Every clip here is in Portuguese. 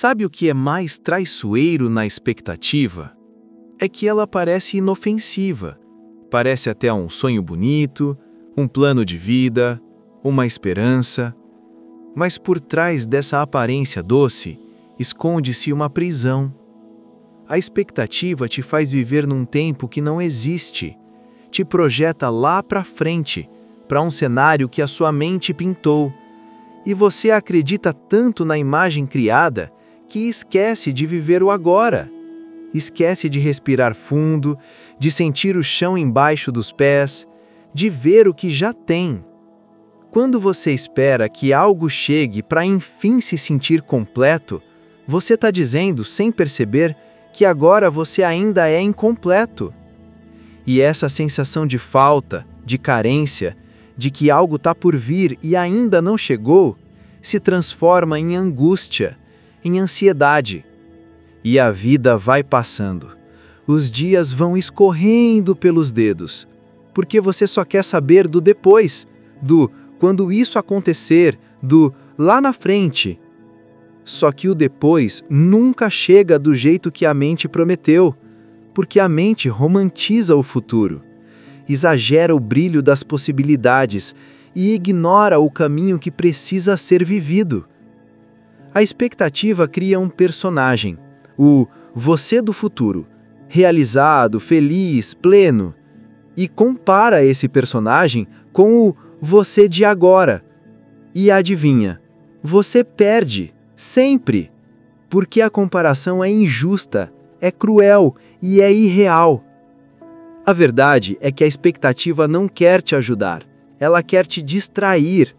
Sabe o que é mais traiçoeiro na expectativa? É que ela parece inofensiva. Parece até um sonho bonito, um plano de vida, uma esperança. Mas por trás dessa aparência doce, esconde-se uma prisão. A expectativa te faz viver num tempo que não existe. Te projeta lá para frente, para um cenário que a sua mente pintou. E você acredita tanto na imagem criada que esquece de viver o agora. Esquece de respirar fundo, de sentir o chão embaixo dos pés, de ver o que já tem. Quando você espera que algo chegue para enfim se sentir completo, você está dizendo, sem perceber, que agora você ainda é incompleto. E essa sensação de falta, de carência, de que algo está por vir e ainda não chegou, se transforma em angústia, em ansiedade. E a vida vai passando. Os dias vão escorrendo pelos dedos, porque você só quer saber do depois, do quando isso acontecer, do lá na frente. Só que o depois nunca chega do jeito que a mente prometeu, porque a mente romantiza o futuro, exagera o brilho das possibilidades e ignora o caminho que precisa ser vivido. A expectativa cria um personagem, o você do futuro, realizado, feliz, pleno, e compara esse personagem com o você de agora. E adivinha, você perde, sempre, porque a comparação é injusta, é cruel e é irreal. A verdade é que a expectativa não quer te ajudar, ela quer te distrair,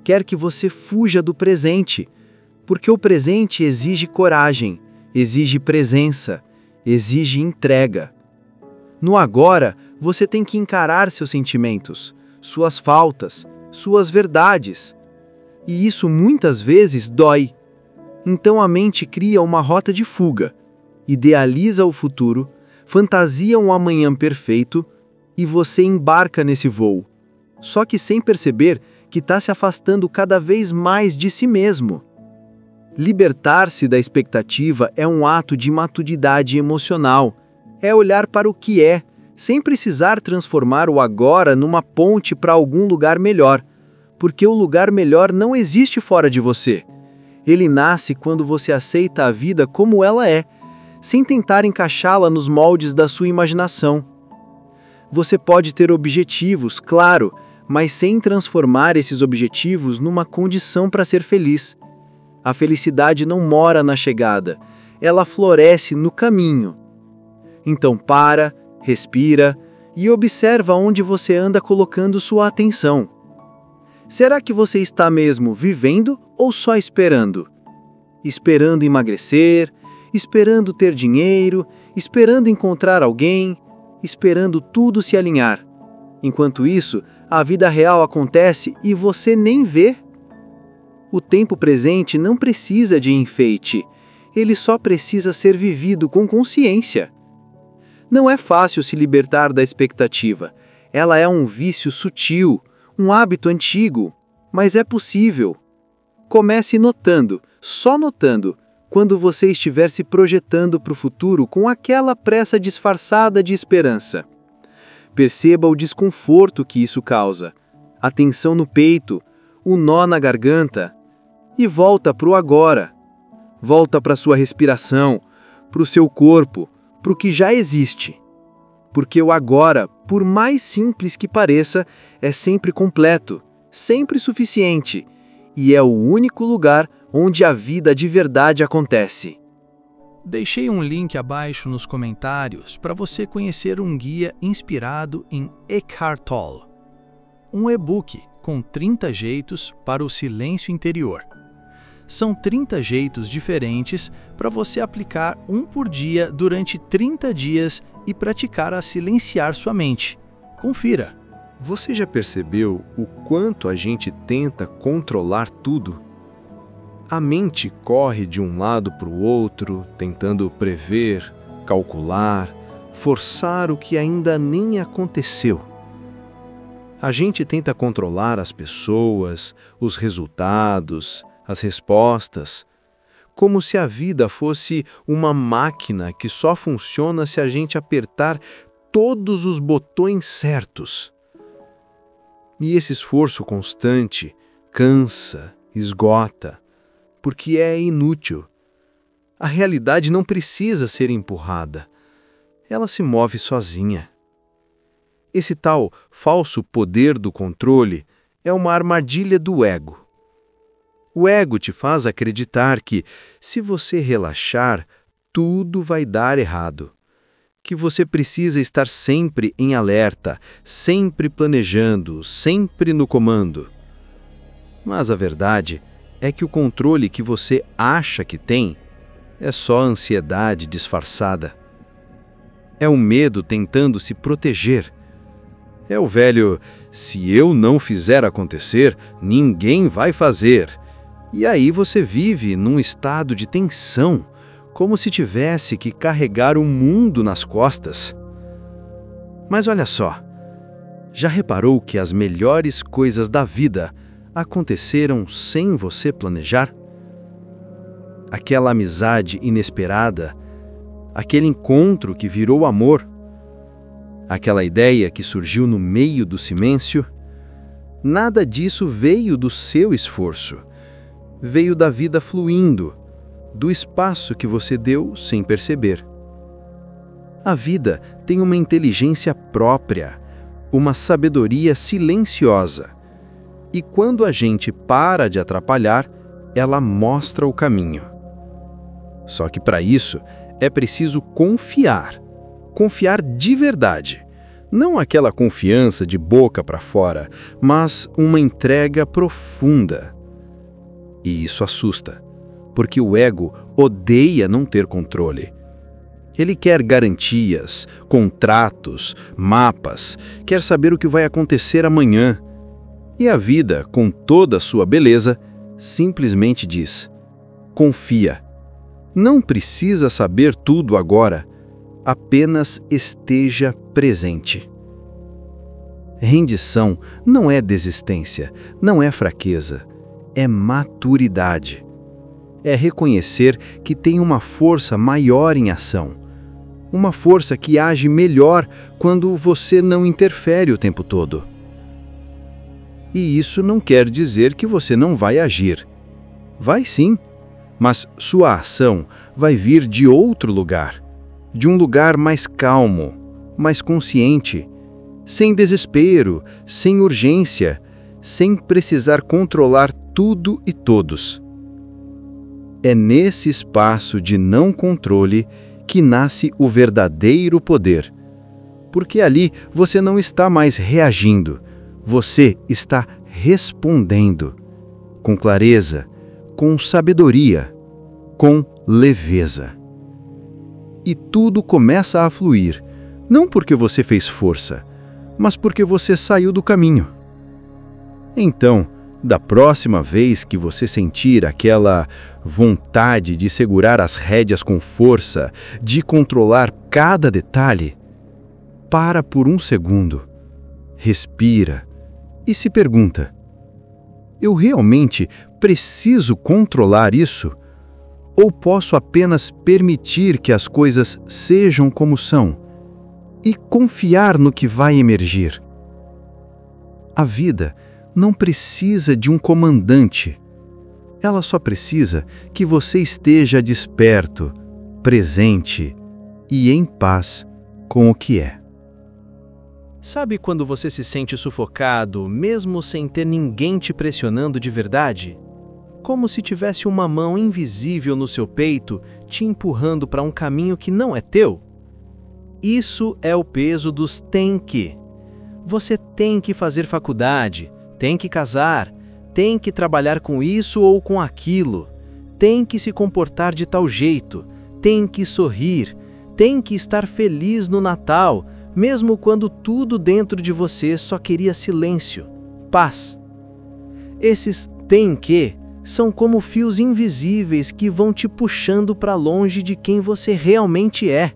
quer que você fuja do presente, porque o presente exige coragem, exige presença, exige entrega. No agora, você tem que encarar seus sentimentos, suas faltas, suas verdades. E isso muitas vezes dói. Então a mente cria uma rota de fuga, idealiza o futuro, fantasia um amanhã perfeito e você embarca nesse voo, só que sem perceber que está se afastando cada vez mais de si mesmo. Libertar-se da expectativa é um ato de maturidade emocional, é olhar para o que é, sem precisar transformar o agora numa ponte para algum lugar melhor, porque o lugar melhor não existe fora de você. Ele nasce quando você aceita a vida como ela é, sem tentar encaixá-la nos moldes da sua imaginação. Você pode ter objetivos, claro, mas sem transformar esses objetivos numa condição para ser feliz. A felicidade não mora na chegada, ela floresce no caminho. Então para, respira e observa onde você anda colocando sua atenção. Será que você está mesmo vivendo ou só esperando? Esperando emagrecer, esperando ter dinheiro, esperando encontrar alguém, esperando tudo se alinhar. Enquanto isso, a vida real acontece e você nem vê. O tempo presente não precisa de enfeite, ele só precisa ser vivido com consciência. Não é fácil se libertar da expectativa, ela é um vício sutil, um hábito antigo, mas é possível. Comece notando, só notando, quando você estiver se projetando para o futuro com aquela pressa disfarçada de esperança. Perceba o desconforto que isso causa, a tensão no peito, o nó na garganta, e volta para o agora. Volta para sua respiração, para o seu corpo, para o que já existe. Porque o agora, por mais simples que pareça, é sempre completo, sempre suficiente, e é o único lugar onde a vida de verdade acontece. Deixei um link abaixo nos comentários para você conhecer um guia inspirado em Eckhart Tolle, um e-book com 30 jeitos para o silêncio interior. São 30 jeitos diferentes para você aplicar um por dia durante 30 dias e praticar a silenciar sua mente. Confira! Você já percebeu o quanto a gente tenta controlar tudo? A mente corre de um lado para o outro, tentando prever, calcular, forçar o que ainda nem aconteceu. A gente tenta controlar as pessoas, os resultados, as respostas. como se a vida fosse uma máquina que só funciona se a gente apertar todos os botões certos. E esse esforço constante cansa, esgota, porque é inútil. A realidade não precisa ser empurrada. Ela se move sozinha. Esse tal falso poder do controle é uma armadilha do ego. O ego te faz acreditar que, se você relaxar, tudo vai dar errado. Que você precisa estar sempre em alerta, sempre planejando, sempre no comando. Mas a verdade é que o controle que você acha que tem é só ansiedade disfarçada. É o medo tentando se proteger. É o velho, se eu não fizer acontecer, ninguém vai fazer. E aí você vive num estado de tensão, como se tivesse que carregar o mundo nas costas. Mas olha só, já reparou que as melhores coisas da vida aconteceram sem você planejar? Aquela amizade inesperada, aquele encontro que virou amor, aquela ideia que surgiu no meio do silêncio, nada disso veio do seu esforço. Veio da vida fluindo, do espaço que você deu sem perceber. A vida tem uma inteligência própria, uma sabedoria silenciosa. E quando a gente para de atrapalhar, ela mostra o caminho. Só que para isso é preciso confiar. Confiar de verdade. Não aquela confiança de boca para fora, mas uma entrega profunda. E isso assusta, porque o ego odeia não ter controle. Ele quer garantias, contratos, mapas, quer saber o que vai acontecer amanhã. E a vida, com toda a sua beleza, simplesmente diz: confia. Não precisa saber tudo agora, apenas esteja presente. Rendição não é desistência, não é fraqueza. É maturidade. É reconhecer que tem uma força maior em ação. Uma força que age melhor quando você não interfere o tempo todo. E isso não quer dizer que você não vai agir. Vai sim, mas sua ação vai vir de outro lugar. De um lugar mais calmo, mais consciente, sem desespero, sem urgência, sem precisar controlar tudo e todos. É nesse espaço de não controle que nasce o verdadeiro poder. Porque ali você não está mais reagindo, você está respondendo. Com clareza, com sabedoria, com leveza. E tudo começa a fluir, não porque você fez força, mas porque você saiu do caminho. Então, da próxima vez que você sentir aquela vontade de segurar as rédeas com força, de controlar cada detalhe, para por um segundo, respira e se pergunta: eu realmente preciso controlar isso? Ou posso apenas permitir que as coisas sejam como são e confiar no que vai emergir? A vida não precisa de um comandante. Ela só precisa que você esteja desperto, presente e em paz com o que é. Sabe quando você se sente sufocado, mesmo sem ter ninguém te pressionando de verdade? Como se tivesse uma mão invisível no seu peito te empurrando para um caminho que não é teu? Isso é o peso dos tem que. Você tem que fazer faculdade, tem que casar, tem que trabalhar com isso ou com aquilo, tem que se comportar de tal jeito, tem que sorrir, tem que estar feliz no Natal, mesmo quando tudo dentro de você só queria silêncio, paz. Esses tem que são como fios invisíveis que vão te puxando para longe de quem você realmente é.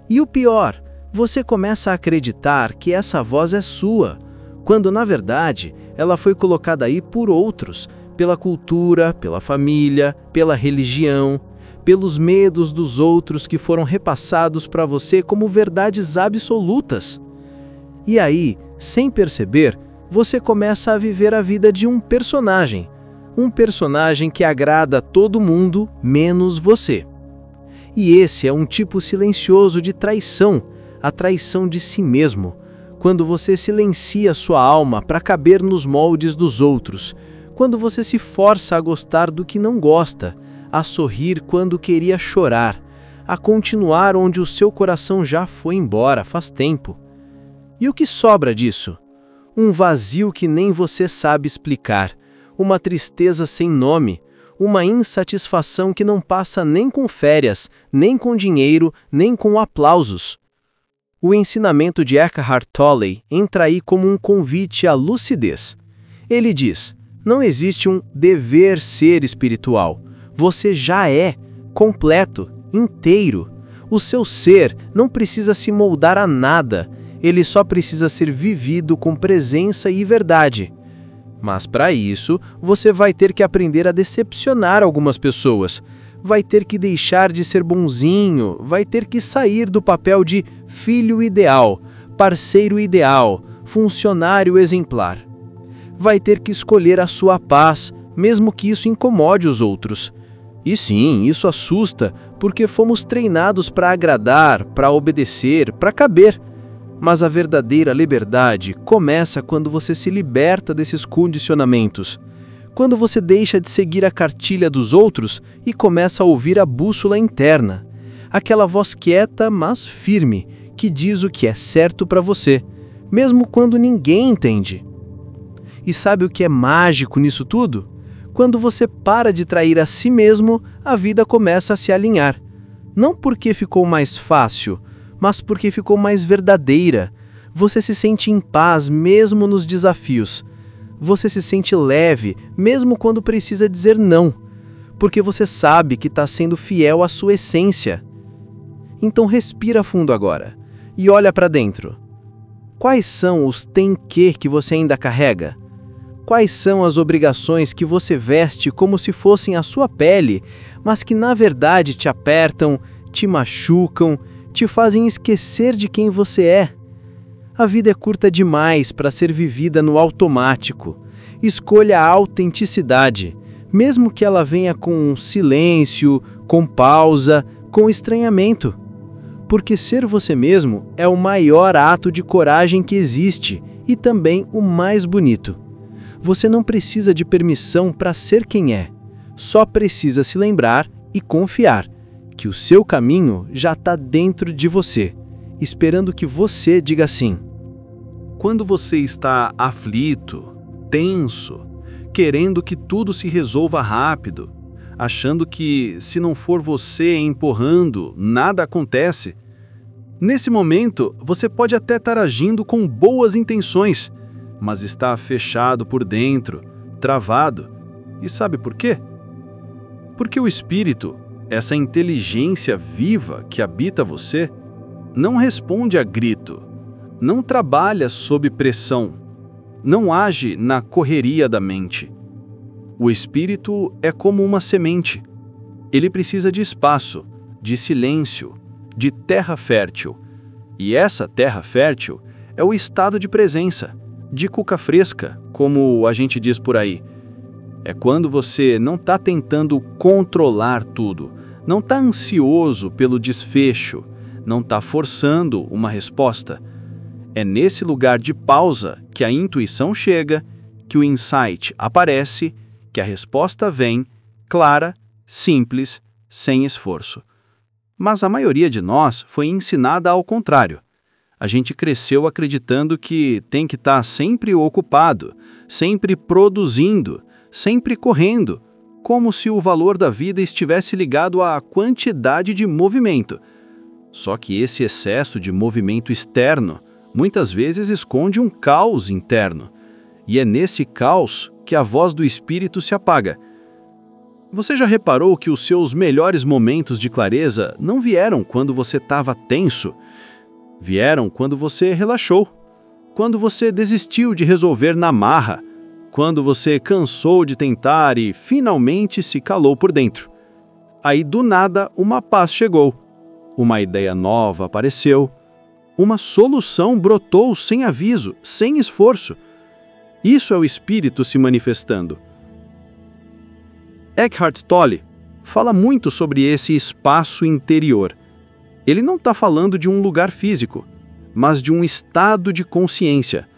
E o pior, você começa a acreditar que essa voz é sua, quando na verdade ela foi colocada aí por outros, pela cultura, pela família, pela religião, pelos medos dos outros que foram repassados para você como verdades absolutas. E aí, sem perceber, você começa a viver a vida de um personagem que agrada a todo mundo, menos você. E esse é um tipo silencioso de traição, a traição de si mesmo, quando você silencia sua alma para caber nos moldes dos outros, quando você se força a gostar do que não gosta, a sorrir quando queria chorar, a continuar onde o seu coração já foi embora faz tempo. E o que sobra disso? Um vazio que nem você sabe explicar, uma tristeza sem nome, uma insatisfação que não passa nem com férias, nem com dinheiro, nem com aplausos. O ensinamento de Eckhart Tolle entra aí como um convite à lucidez. Ele diz: não existe um dever ser espiritual. Você já é, completo, inteiro. O seu ser não precisa se moldar a nada, ele só precisa ser vivido com presença e verdade. Mas para isso, você vai ter que aprender a decepcionar algumas pessoas. Vai ter que deixar de ser bonzinho, vai ter que sair do papel de filho ideal, parceiro ideal, funcionário exemplar. Vai ter que escolher a sua paz, mesmo que isso incomode os outros. E sim, isso assusta, porque fomos treinados para agradar, para obedecer, para caber. Mas a verdadeira liberdade começa quando você se liberta desses condicionamentos. Quando você deixa de seguir a cartilha dos outros e começa a ouvir a bússola interna. Aquela voz quieta, mas firme, que diz o que é certo para você, mesmo quando ninguém entende. E sabe o que é mágico nisso tudo? Quando você para de trair a si mesmo, a vida começa a se alinhar. Não porque ficou mais fácil, mas porque ficou mais verdadeira. Você se sente em paz mesmo nos desafios. Você se sente leve mesmo quando precisa dizer não, porque você sabe que está sendo fiel à sua essência. Então respira fundo agora e olha para dentro. Quais são os tem que você ainda carrega? Quais são as obrigações que você veste como se fossem a sua pele, mas que na verdade te apertam, te machucam, te fazem esquecer de quem você é? A vida é curta demais para ser vivida no automático. Escolha a autenticidade, mesmo que ela venha com silêncio, com pausa, com estranhamento. Porque ser você mesmo é o maior ato de coragem que existe e também o mais bonito. Você não precisa de permissão para ser quem é, só precisa se lembrar e confiar que o seu caminho já está dentro de você, esperando que você diga sim. Quando você está aflito, tenso, querendo que tudo se resolva rápido, achando que se não for você empurrando, nada acontece, nesse momento você pode até estar agindo com boas intenções, mas está fechado por dentro, travado. E sabe por quê? Porque o espírito, essa inteligência viva que habita você, não responde a grito, não trabalha sob pressão, não age na correria da mente. O espírito é como uma semente. Ele precisa de espaço, de silêncio, de terra fértil. E essa terra fértil é o estado de presença, de cuca fresca, como a gente diz por aí. É quando você não está tentando controlar tudo, não está ansioso pelo desfecho, não está forçando uma resposta. É nesse lugar de pausa que a intuição chega, que o insight aparece, que a resposta vem, clara, simples, sem esforço. Mas a maioria de nós foi ensinada ao contrário. A gente cresceu acreditando que tem que estar sempre ocupado, sempre produzindo, sempre correndo, como se o valor da vida estivesse ligado à quantidade de movimento. Só que esse excesso de movimento externo muitas vezes esconde um caos interno. E é nesse caos que a voz do espírito se apaga. Você já reparou que os seus melhores momentos de clareza não vieram quando você estava tenso? Vieram quando você relaxou, quando você desistiu de resolver na marra, quando você cansou de tentar e finalmente se calou por dentro. Aí, do nada, uma paz chegou. Uma ideia nova apareceu. Uma solução brotou sem aviso, sem esforço. Isso é o espírito se manifestando. Eckhart Tolle fala muito sobre esse espaço interior. Ele não está falando de um lugar físico, mas de um estado de consciência.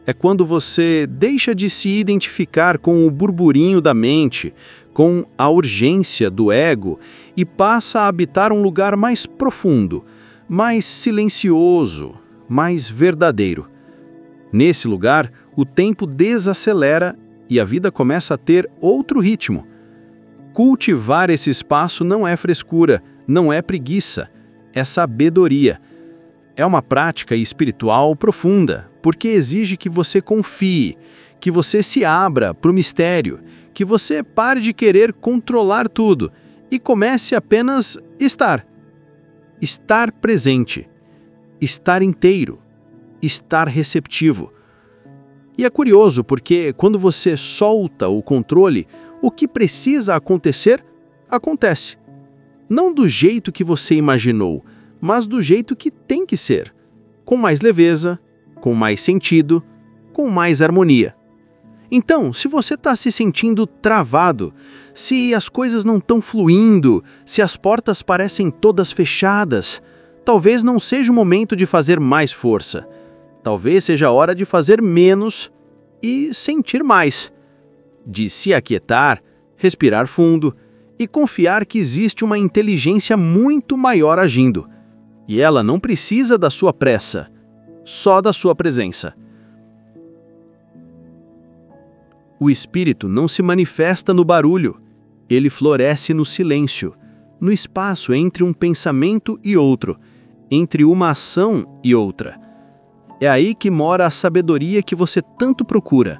É quando você deixa de se identificar com o burburinho da mente, com a urgência do ego e passa a habitar um lugar mais profundo, mais silencioso, mais verdadeiro. Nesse lugar, o tempo desacelera e a vida começa a ter outro ritmo. Cultivar esse espaço não é frescura, não é preguiça, é sabedoria. É uma prática espiritual profunda, porque exige que você confie, que você se abra para o mistério, que você pare de querer controlar tudo e comece apenas estar. Estar presente, estar inteiro, estar receptivo. E é curioso porque quando você solta o controle, o que precisa acontecer, acontece. Não do jeito que você imaginou, mas do jeito que tem que ser. Com mais leveza, com mais sentido, com mais harmonia. Então, se você está se sentindo travado, se as coisas não estão fluindo, se as portas parecem todas fechadas, talvez não seja o momento de fazer mais força. Talvez seja a hora de fazer menos e sentir mais. De se aquietar, respirar fundo e confiar que existe uma inteligência muito maior agindo. E ela não precisa da sua pressa, só da sua presença. O espírito não se manifesta no barulho, ele floresce no silêncio, no espaço entre um pensamento e outro, entre uma ação e outra. É aí que mora a sabedoria que você tanto procura.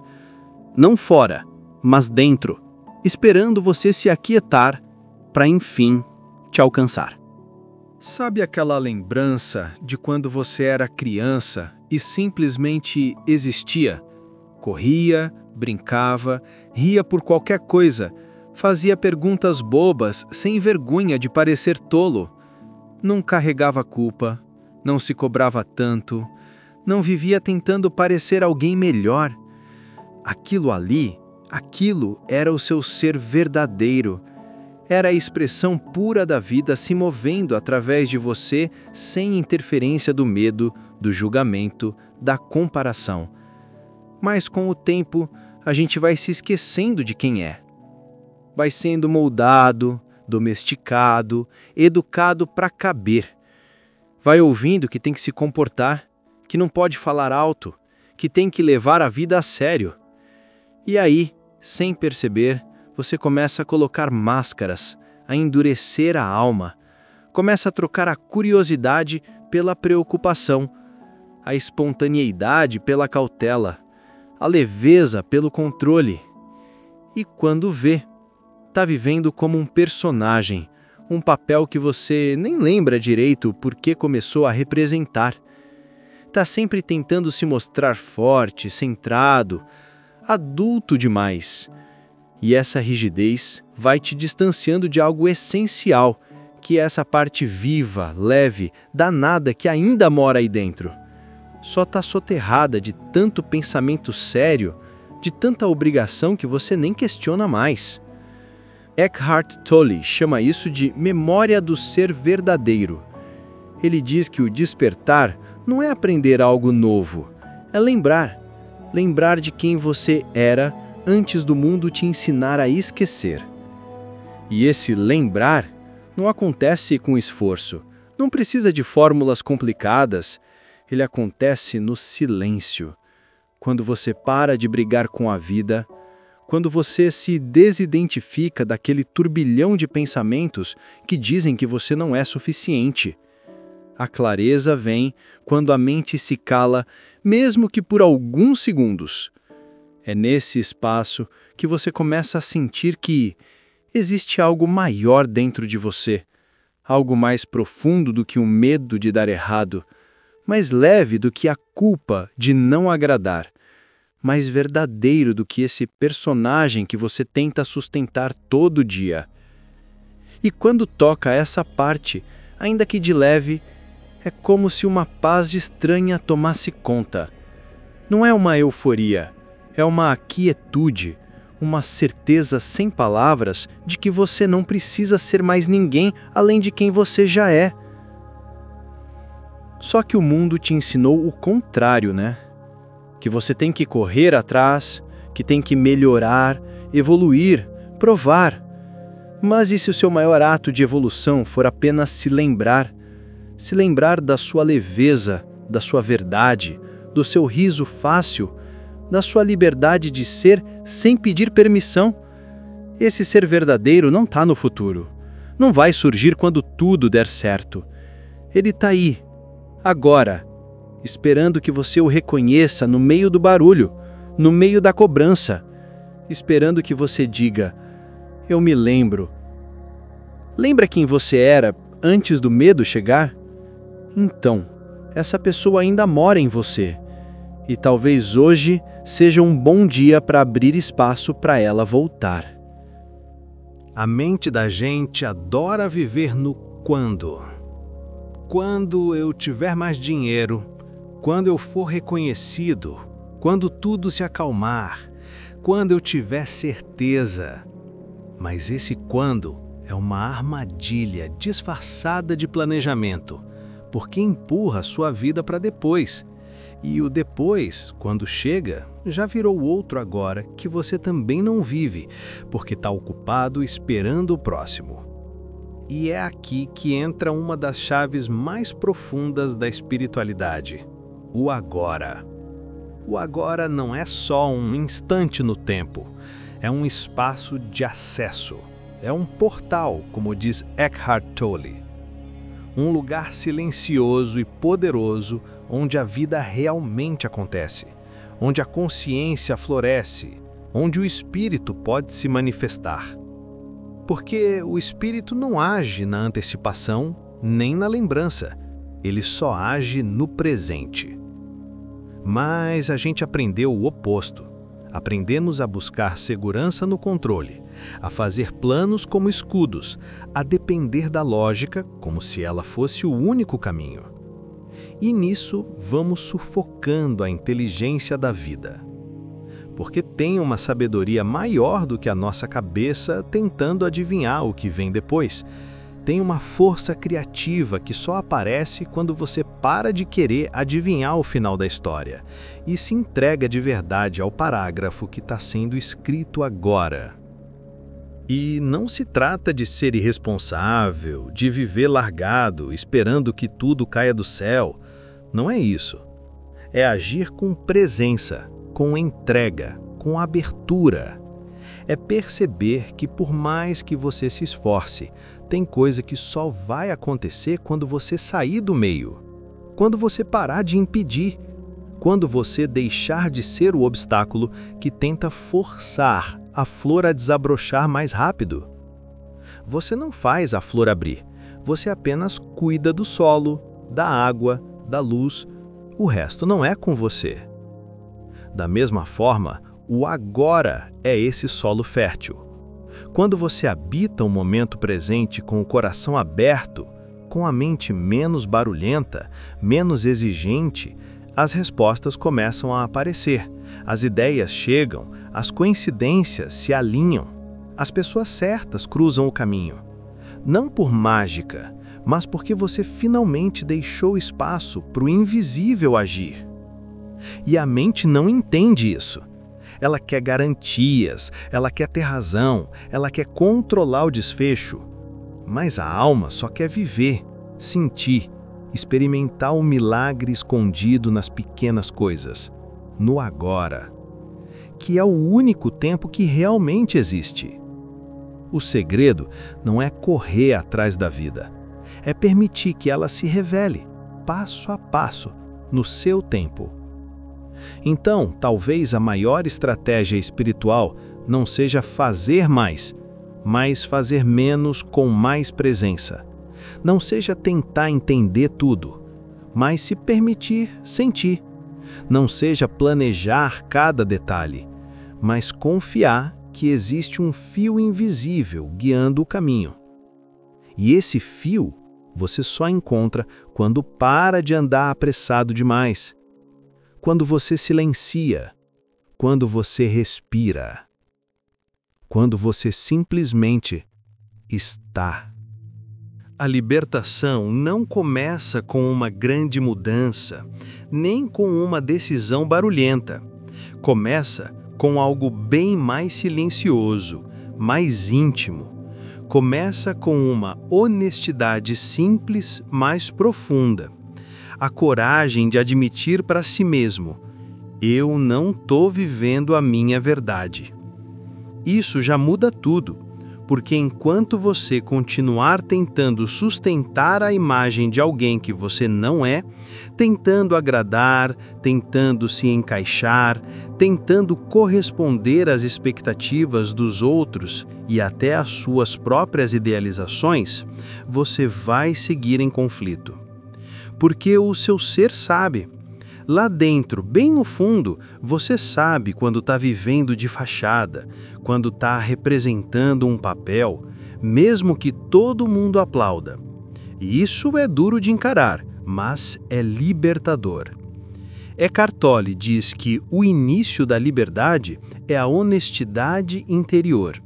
Não fora, mas dentro, esperando você se aquietar para, enfim, te alcançar. Sabe aquela lembrança de quando você era criança e simplesmente existia? Corria, brincava, ria por qualquer coisa, fazia perguntas bobas sem vergonha de parecer tolo. Não carregava culpa, não se cobrava tanto, não vivia tentando parecer alguém melhor. Aquilo ali, aquilo era o seu ser verdadeiro. Era a expressão pura da vida se movendo através de você sem interferência do medo, do julgamento, da comparação. Mas com o tempo, a gente vai se esquecendo de quem é. Vai sendo moldado, domesticado, educado para caber. Vai ouvindo que tem que se comportar, que não pode falar alto, que tem que levar a vida a sério. E aí, sem perceber, você começa a colocar máscaras, a endurecer a alma. Começa a trocar a curiosidade pela preocupação, a espontaneidade pela cautela, a leveza pelo controle. E quando vê, está vivendo como um personagem, um papel que você nem lembra direito por que começou a representar. Está sempre tentando se mostrar forte, centrado, adulto demais. E essa rigidez vai te distanciando de algo essencial, que é essa parte viva, leve, danada que ainda mora aí dentro. Só está soterrada de tanto pensamento sério, de tanta obrigação que você nem questiona mais. Eckhart Tolle chama isso de memória do ser verdadeiro. Ele diz que o despertar não é aprender algo novo, é lembrar de quem você era antes do mundo te ensinar a esquecer. E esse lembrar não acontece com esforço, não precisa de fórmulas complicadas, ele acontece no silêncio. Quando você para de brigar com a vida, quando você se desidentifica daquele turbilhão de pensamentos que dizem que você não é suficiente. A clareza vem quando a mente se cala, mesmo que por alguns segundos. É nesse espaço que você começa a sentir que existe algo maior dentro de você, algo mais profundo do que o medo de dar errado, mais leve do que a culpa de não agradar, mais verdadeiro do que esse personagem que você tenta sustentar todo dia. E quando toca essa parte, ainda que de leve, é como se uma paz estranha tomasse conta. Não é uma euforia, é uma quietude, uma certeza sem palavras de que você não precisa ser mais ninguém além de quem você já é. Só que o mundo te ensinou o contrário, né? Que você tem que correr atrás, que tem que melhorar, evoluir, provar. Mas e se o seu maior ato de evolução for apenas se lembrar da sua leveza, da sua verdade, do seu riso fácil, da sua liberdade de ser sem pedir permissão? Esse ser verdadeiro não está no futuro. Não vai surgir quando tudo der certo. Ele está aí, agora, esperando que você o reconheça no meio do barulho, no meio da cobrança, esperando que você diga: eu me lembro. Lembra quem você era antes do medo chegar? Então, essa pessoa ainda mora em você. E talvez hoje seja um bom dia para abrir espaço para ela voltar. A mente da gente adora viver no quando. Quando eu tiver mais dinheiro, quando eu for reconhecido, quando tudo se acalmar, quando eu tiver certeza. Mas esse quando é uma armadilha disfarçada de planejamento, porque empurra a sua vida para depois. E o depois, quando chega, já virou outro agora que você também não vive, porque está ocupado esperando o próximo. E é aqui que entra uma das chaves mais profundas da espiritualidade: o agora. O agora não é só um instante no tempo, é um espaço de acesso. É um portal, como diz Eckhart Tolle. Um lugar silencioso e poderoso onde a vida realmente acontece, onde a consciência floresce, onde o espírito pode se manifestar. Porque o espírito não age na antecipação nem na lembrança, ele só age no presente. Mas a gente aprendeu o oposto. Aprendemos a buscar segurança no controle, a fazer planos como escudos, a depender da lógica como se ela fosse o único caminho. E nisso vamos sufocando a inteligência da vida. Porque tem uma sabedoria maior do que a nossa cabeça tentando adivinhar o que vem depois. Tem uma força criativa que só aparece quando você para de querer adivinhar o final da história e se entrega de verdade ao parágrafo que está sendo escrito agora. E não se trata de ser irresponsável, de viver largado, esperando que tudo caia do céu. Não é isso. É agir com presença, com entrega, com abertura. É perceber que por mais que você se esforce, tem coisa que só vai acontecer quando você sair do meio, quando você parar de impedir, quando você deixar de ser o obstáculo que tenta forçar a flor a desabrochar mais rápido. Você não faz a flor abrir, você apenas cuida do solo, da água, da luz. O resto não é com você. Da mesma forma, o agora é esse solo fértil. Quando você habita o momento presente com o coração aberto, com a mente menos barulhenta, menos exigente, as respostas começam a aparecer, as ideias chegam, as coincidências se alinham, as pessoas certas cruzam o caminho. Não por mágica, mas porque você finalmente deixou espaço para o invisível agir. E a mente não entende isso. Ela quer garantias, ela quer ter razão, ela quer controlar o desfecho. Mas a alma só quer viver, sentir, experimentar o milagre escondido nas pequenas coisas, no agora, que é o único tempo que realmente existe. O segredo não é correr atrás da vida, é permitir que ela se revele, passo a passo, no seu tempo. Então, talvez a maior estratégia espiritual não seja fazer mais, mas fazer menos com mais presença. Não seja tentar entender tudo, mas se permitir sentir. Não seja planejar cada detalhe, mas confiar que existe um fio invisível guiando o caminho. E esse fio você só encontra quando para de andar apressado demais, quando você silencia, quando você respira, quando você simplesmente está. A libertação não começa com uma grande mudança, nem com uma decisão barulhenta. Começa com algo bem mais silencioso, mais íntimo. Começa com uma honestidade simples, mais profunda. A coragem de admitir para si mesmo: eu não estou vivendo a minha verdade. Isso já muda tudo, porque enquanto você continuar tentando sustentar a imagem de alguém que você não é, tentando agradar, tentando se encaixar, tentando corresponder às expectativas dos outros e até às suas próprias idealizações, você vai seguir em conflito. Porque o seu ser sabe. Lá dentro, bem no fundo, você sabe quando está vivendo de fachada, quando está representando um papel, mesmo que todo mundo aplauda. E isso é duro de encarar, mas é libertador. Eckhart Tolle diz que o início da liberdade é a honestidade interior.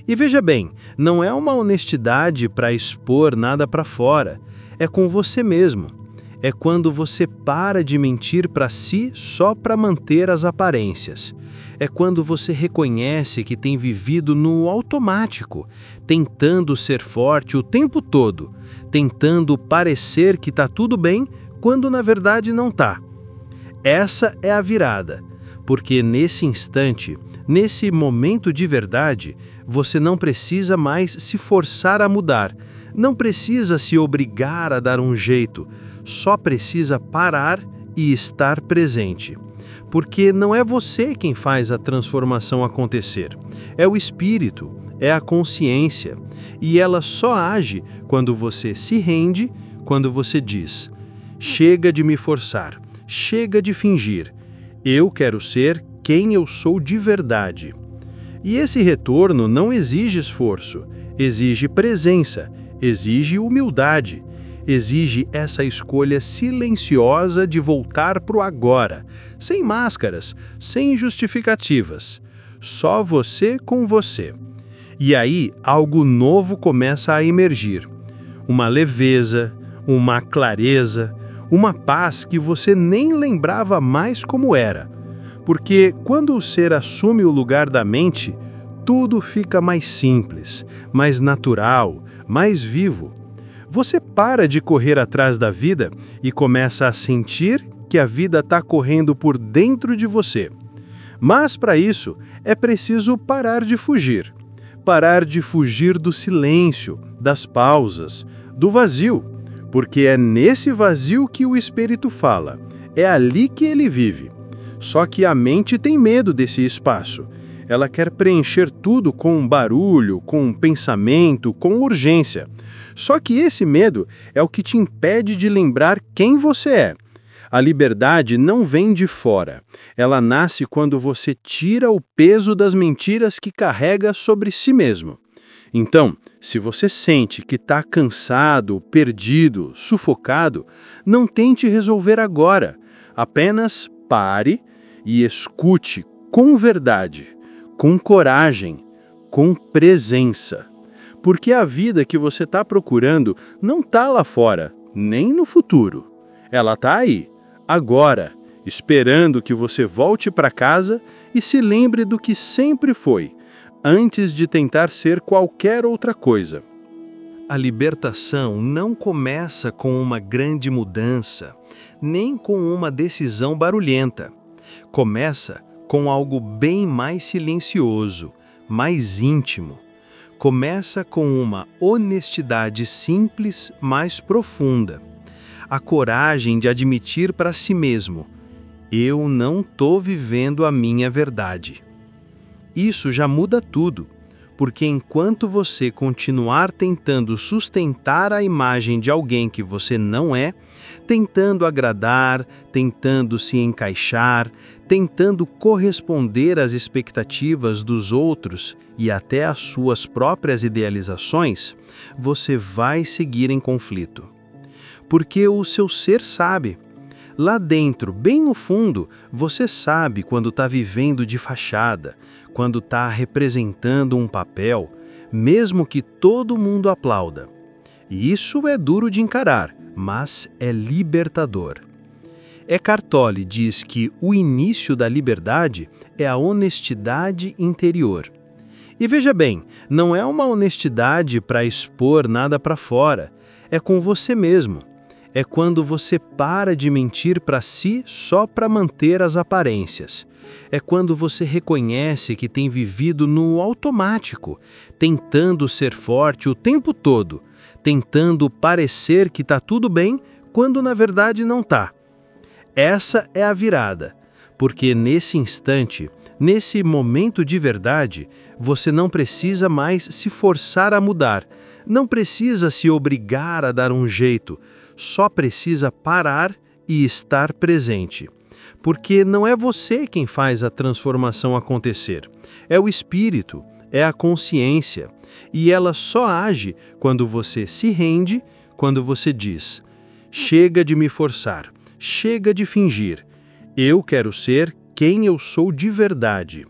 E veja bem, não é uma honestidade para expor nada para fora, é com você mesmo. É quando você para de mentir para si só para manter as aparências. É quando você reconhece que tem vivido no automático, tentando ser forte o tempo todo, tentando parecer que está tudo bem, quando na verdade não está. Essa é a virada, porque nesse instante, nesse momento de verdade, você não precisa mais se forçar a mudar, não precisa se obrigar a dar um jeito, só precisa parar e estar presente. Porque não é você quem faz a transformação acontecer, é o espírito, é a consciência, e ela só age quando você se rende, quando você diz: chega de me forçar, chega de fingir, eu quero ser quem eu sou de verdade. E esse retorno não exige esforço, exige presença, exige humildade, exige essa escolha silenciosa de voltar para o agora, sem máscaras, sem justificativas, só você com você. E aí algo novo começa a emergir, uma leveza, uma clareza, uma paz que você nem lembrava mais como era. Porque quando o ser assume o lugar da mente, tudo fica mais simples, mais natural, mais vivo. Você para de correr atrás da vida e começa a sentir que a vida está correndo por dentro de você. Mas para isso é preciso parar de fugir. Parar de fugir do silêncio, das pausas, do vazio. Porque é nesse vazio que o espírito fala. É ali que ele vive. Só que a mente tem medo desse espaço. Ela quer preencher tudo com barulho, com pensamento, com urgência. Só que esse medo é o que te impede de lembrar quem você é. A liberdade não vem de fora. Ela nasce quando você tira o peso das mentiras que carrega sobre si mesmo. Então, se você sente que está cansado, perdido, sufocado, não tente resolver agora. Apenas pare e escute com verdade, com coragem, com presença. Porque a vida que você está procurando não está lá fora, nem no futuro. Ela está aí, agora, esperando que você volte para casa e se lembre do que sempre foi, antes de tentar ser qualquer outra coisa. A libertação não começa com uma grande mudança, nem com uma decisão barulhenta. Começa com algo bem mais silencioso, mais íntimo. Começa com uma honestidade simples, mais profunda. A coragem de admitir para si mesmo: eu não estou vivendo a minha verdade. Isso já muda tudo, Porque enquanto você continuar tentando sustentar a imagem de alguém que você não é, tentando agradar, tentando se encaixar, tentando corresponder às expectativas dos outros e até às suas próprias idealizações, você vai seguir em conflito. Porque o seu ser sabe. Lá dentro, bem no fundo, você sabe quando está vivendo de fachada, quando está representando um papel, mesmo que todo mundo aplauda. E isso é duro de encarar, mas é libertador. Eckhart Tolle diz que o início da liberdade é a honestidade interior. E veja bem, não é uma honestidade para expor nada para fora, é com você mesmo. É quando você para de mentir para si só para manter as aparências. É quando você reconhece que tem vivido no automático, tentando ser forte o tempo todo, tentando parecer que está tudo bem, quando na verdade não está. Essa é a virada, porque nesse instante, nesse momento de verdade, você não precisa mais se forçar a mudar, não precisa se obrigar a dar um jeito, só precisa parar e estar presente. Porque não é você quem faz a transformação acontecer, é o espírito, é a consciência, e ela só age quando você se rende, quando você diz: chega de me forçar, chega de fingir, eu quero ser quem eu sou de verdade.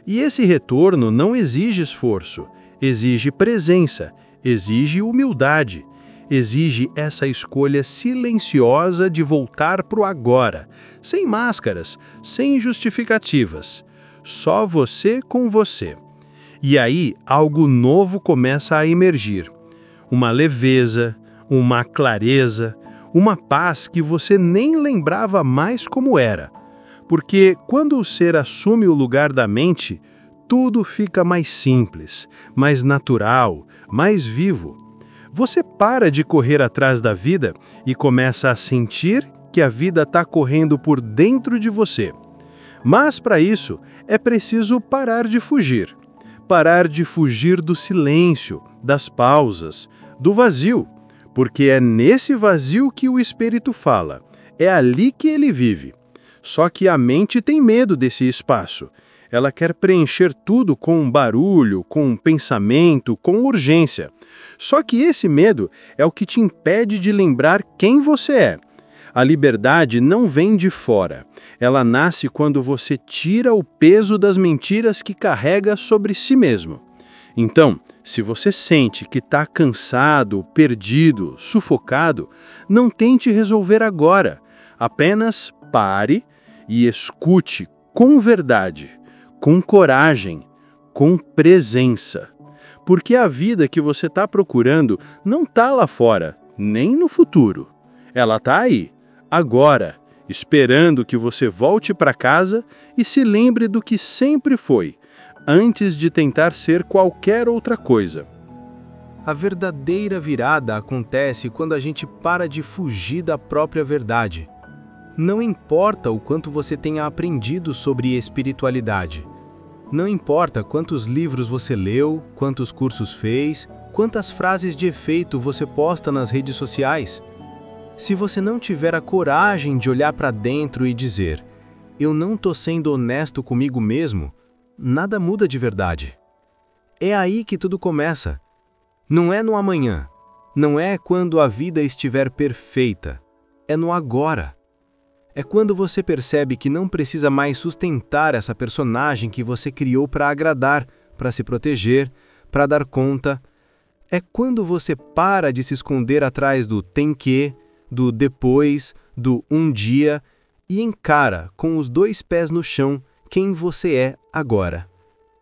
E esse retorno não exige esforço, exige presença, exige humildade, exige essa escolha silenciosa de voltar para o agora, sem máscaras, sem justificativas. Só você com você. E aí algo novo começa a emergir. Uma leveza, uma clareza, uma paz que você nem lembrava mais como era. Porque quando o ser assume o lugar da mente, tudo fica mais simples, mais natural, mais vivo. Você para de correr atrás da vida e começa a sentir que a vida está correndo por dentro de você. Mas para isso é preciso parar de fugir. Parar de fugir do silêncio, das pausas, do vazio. Porque é nesse vazio que o espírito fala. É ali que ele vive. Só que a mente tem medo desse espaço. Ela quer preencher tudo com barulho, com pensamento, com urgência. Só que esse medo é o que te impede de lembrar quem você é. A liberdade não vem de fora. Ela nasce quando você tira o peso das mentiras que carrega sobre si mesmo. Então, se você sente que está cansado, perdido, sufocado, não tente resolver agora. Apenas pare e escute com verdade, com coragem, com presença. Porque a vida que você está procurando não está lá fora, nem no futuro. Ela está aí, agora, esperando que você volte para casa e se lembre do que sempre foi, antes de tentar ser qualquer outra coisa. A verdadeira virada acontece quando a gente para de fugir da própria verdade. Não importa o quanto você tenha aprendido sobre espiritualidade. Não importa quantos livros você leu, quantos cursos fez, quantas frases de efeito você posta nas redes sociais. Se você não tiver a coragem de olhar para dentro e dizer: eu não estou sendo honesto comigo mesmo, nada muda de verdade. É aí que tudo começa. Não é no amanhã. Não é quando a vida estiver perfeita. É no agora. É quando você percebe que não precisa mais sustentar essa personagem que você criou para agradar, para se proteger, para dar conta. É quando você para de se esconder atrás do tem que, do depois, do um dia e encara com os 2 pés no chão quem você é agora.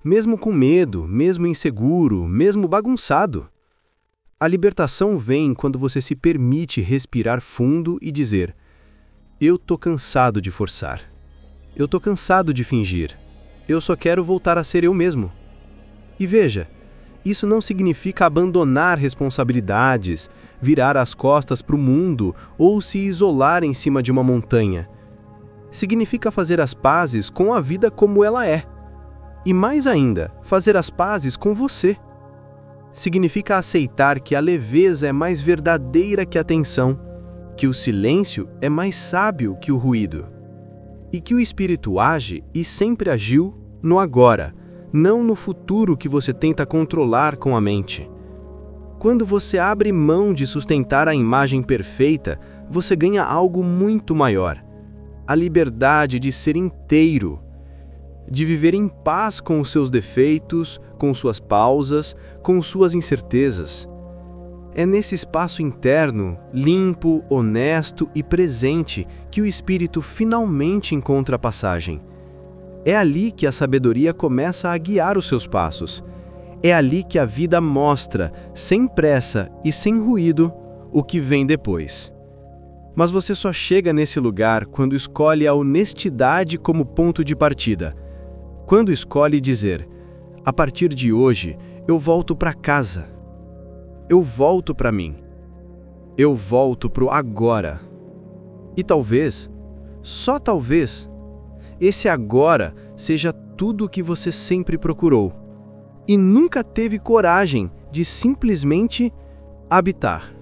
Mesmo com medo, mesmo inseguro, mesmo bagunçado. A libertação vem quando você se permite respirar fundo e dizer: eu tô cansado de forçar. Eu tô cansado de fingir. Eu só quero voltar a ser eu mesmo. E veja, isso não significa abandonar responsabilidades, virar as costas para o mundo ou se isolar em cima de uma montanha. Significa fazer as pazes com a vida como ela é. E mais ainda, fazer as pazes com você. Significa aceitar que a leveza é mais verdadeira que a tensão, que o silêncio é mais sábio que o ruído, e que o espírito age e sempre agiu no agora, não no futuro que você tenta controlar com a mente. Quando você abre mão de sustentar a imagem perfeita, você ganha algo muito maior: a liberdade de ser inteiro, de viver em paz com os seus defeitos, com suas pausas, com suas incertezas. É nesse espaço interno, limpo, honesto e presente, que o espírito finalmente encontra a passagem. É ali que a sabedoria começa a guiar os seus passos. É ali que a vida mostra, sem pressa e sem ruído, o que vem depois. Mas você só chega nesse lugar quando escolhe a honestidade como ponto de partida. Quando escolhe dizer: a partir de hoje, eu volto para casa. Eu volto para mim. Eu volto pro agora. E talvez, só talvez, esse agora seja tudo o que você sempre procurou e nunca teve coragem de simplesmente habitar.